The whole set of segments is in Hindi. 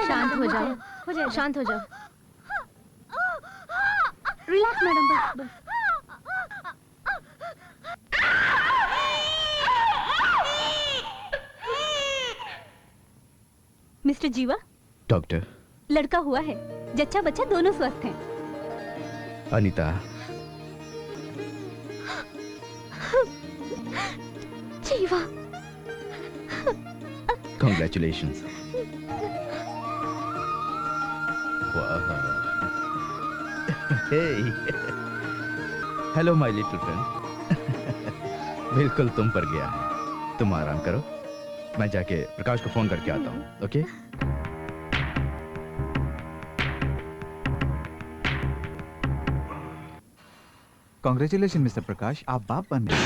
शांत हो जाओ, शांत हो जाओ। रिलैक्स मैडम, बस। मिस्टर जीवा। डॉक्टर। लड़का हुआ है, जच्चा बच्चा दोनों स्वस्थ हैं। अनीता। जीवा। Congratulations. Wow. Hey. Hello my little friend. बिल्कुल तुम पर गया है। तुम आराम करो, मैं जाके प्रकाश को फोन करके आता हूँ। ओके? Congratulations मिस्टर प्रकाश, आप बाप बन गए।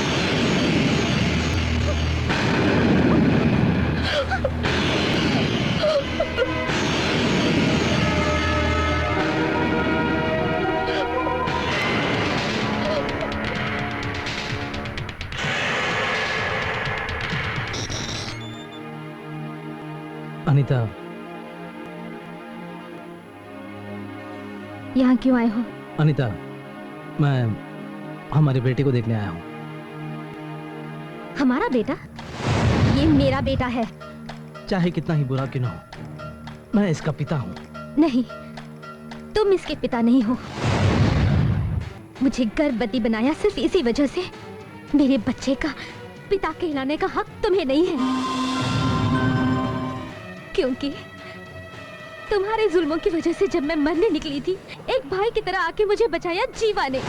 अनीता, यहाँ क्यों आए हो? अनीता, मैं हमारे बेटे को देखने आया हूँ। हमारा बेटा? ये मेरा बेटा है। चाहे कितना ही बुरा क्यों न हो, मैं इसका पिता हूँ। नहीं, तुम इसके पिता नहीं हो। मुझे गर्भवती बनाया सिर्फ इसी वजह से। मेरे बच्चे का पिता कहलाने का हक तुम्हें नहीं है, क्योंकि तुम्हारे जुल्मों की वजह से जब मैं मरने निकली थी, एक भाई की तरह आके मुझे बचाया जीवा ने।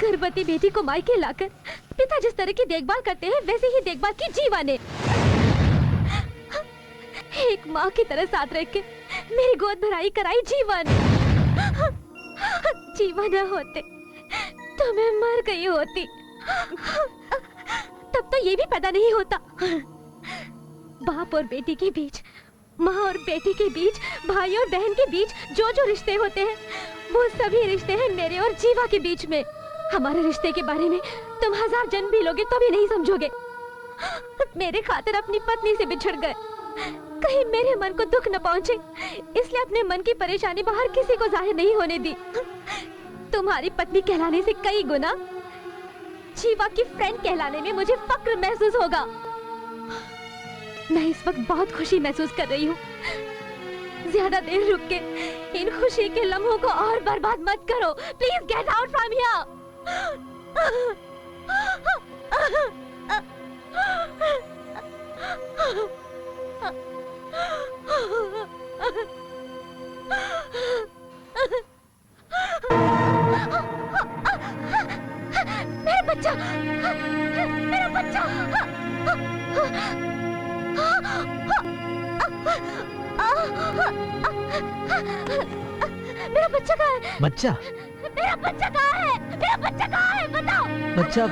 गर्भवती बेटी को मायके लाकर पिता जिस तरह की देखभाल करते हैं, वैसे ही देखभाल की जीवा ने। एक माँ की तरह साथ रह के मेरी गोद भराई कराई जीवा ने। जीवा न होते तो मैं मर गई होती। तब तो ये भी पैदा नहीं होता। बाप और बेटी के बीच, माँ और बेटी के बीच, भाई और बहन के बीच जो जो रिश्ते होते हैं, वो सभी रिश्ते हैं मेरे और जीवा के बीच में। हमारे रिश्ते के बारे में तुम 1000 जन्म भी लोगे तो भी नहीं समझोगे। मेरे खातिर अपनी पत्नी से बिछड़ गए, कहीं मेरे मन को दुख न पहुंचे, इसलिए अपने मन की परेशानी बाहर किसी को जाहिर नहीं होने दी। तुम्हारी पत्नी कहलाने से कई गुना जीवा की फ्रेंड कहलाने में मुझे फक्र महसूस होगा। मैं इस वक्त बहुत खुशी महसूस कर रही हूँ। ज्यादा देर रुक के इन खुशी के लम्हों को और बर्बाद मत करो। Please get out from here. मेरा बच्चा, मेरा बच्चा। मेरा बच्चा कहाँ है? बच्चा? मेरा बच्चा कहाँ है? मेरा बच्चा कहाँ है? बताओ। बच्चा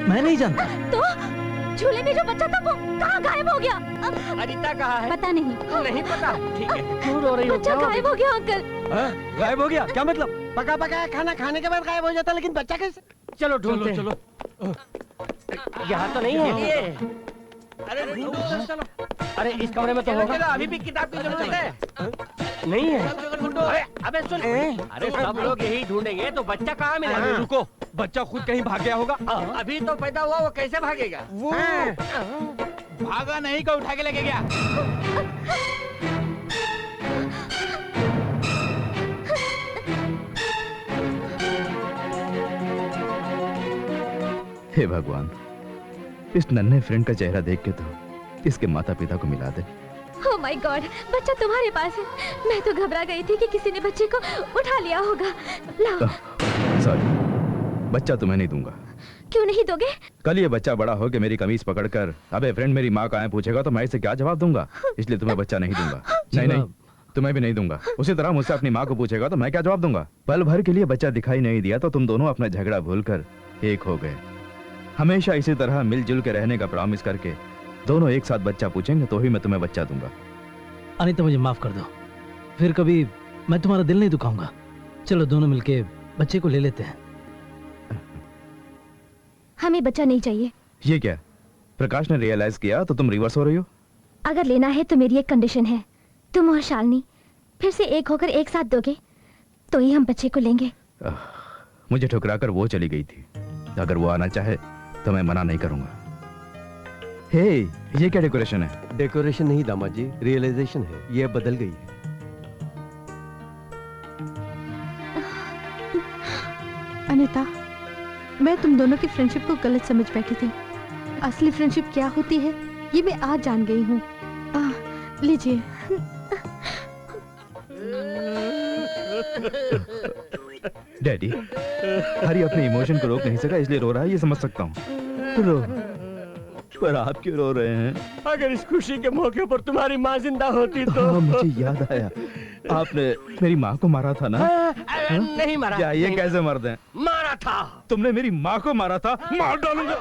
मैं नहीं जानता। तो झूले में जो बच्चा था वो कहाँ गायब हो गया? अनीता कहाँ है? पता नहीं। नहीं पता? ठीक है। क्यों रो रही हो? बच्चा गायब हो गया अंकल। गायब हो गया? क्या मतलब? पका पकाया खाना खाने के बाद गायब हो जाता, लेकिन बच्चा कैसे? चलो ढूंढते हैं। चलो। यहाँ तो नहीं है। अरे ढूंढो, चलो। अरे इस कमरे में तो होगा। अभी भी किताब की जरूरत है। नहीं है। अरे अबे सुन, अरे सब लोग यही ढूंढेंगे तो बच्चा कहाँ मिलेगा? रुको, बच्चा खुद कहीं भाग गया होगा। अभी तो पैदा हुआ, वो कैसे भागेगा? वो भागा नहीं, को उठा के लेके गया। हे भगवान, इस नन्हे फ्रेंड का चेहरा देख के तो इसके माता पिता को मिला दे। ओह माय गॉड, बच्चा तुम्हारे पास है। मैं तो घबरा गई थी कि किसी ने बच्चे को उठा लिया होगा। लाओ। सॉरी, बच्चा तुम्हें नहीं दूंगा। क्यों नहीं दोगे? कल ये बच्चा बड़ा हो के मेरी कमीज पकड़कर अबे फ्रेंड मेरी माँ कहाँ है पूछेगा तो मैं इसे क्या जवाब दूंगा? इसलिए तुम्हें बच्चा नहीं दूंगा। नहीं नहीं, तुम्हें भी नहीं दूंगा। उसी तरह मुझसे अपनी माँ को पूछेगा तो मैं क्या जवाब दूंगा? पल भर के लिए बच्चा दिखाई नहीं दिया तो तुम दोनों अपना झगड़ा भूलकर एक हो गए। हमेशा इसी तरह मिलजुल के रहने का प्रॉमिस करके दोनों एक साथ बच्चा पूछेंगे तो ही मैं तुम्हें बच्चा दूंगा। अनीता मुझे माफ कर दो, फिर कभी मैं तुम्हारा दिल नहीं दुखाऊंगा। चलो दोनों मिलके बच्चे को ले लेते हैं। हमें बच्चा नहीं चाहिए। ये क्या? प्रकाश ने रियलाइज किया तो तुम रिवर्स हो रही हो? अगर लेना है तो मेरी एक कंडीशन है। तुम और शालिनी फिर से एक होकर एक साथ दोगे तो ही हम बच्चे को लेंगे। मुझे ठुकराकर वो चली गई थी। अगर वो आना चाहे तो मैं मना नहीं करूंगा। हे, ये क्या डेकोरेशन है? डेकोरेशन नहीं दामाद जी, रियलाइजेशन है। ये बदल गई है। अनीता, मैं तुम दोनों की फ्रेंडशिप को गलत समझ बैठी थी। असली फ्रेंडशिप क्या होती है ये मैं आज जान गई हूँ। लीजिए। डैडी, हरी अपने इमोशन को रोक नहीं सका इसलिए रो रहा है, ये समझ सकता हूँ। रो, पर आप क्यों रो रहे हैं? अगर इस खुशी के मौके पर तुम्हारी माँ जिंदा होती तो। हाँ, मुझे याद आया, आपने मेरी माँ को मारा था ना? नहीं मारा। क्या ये कैसे मर दें? मारा था। तुमने मेरी माँ को मारा था? मार डालूंगा।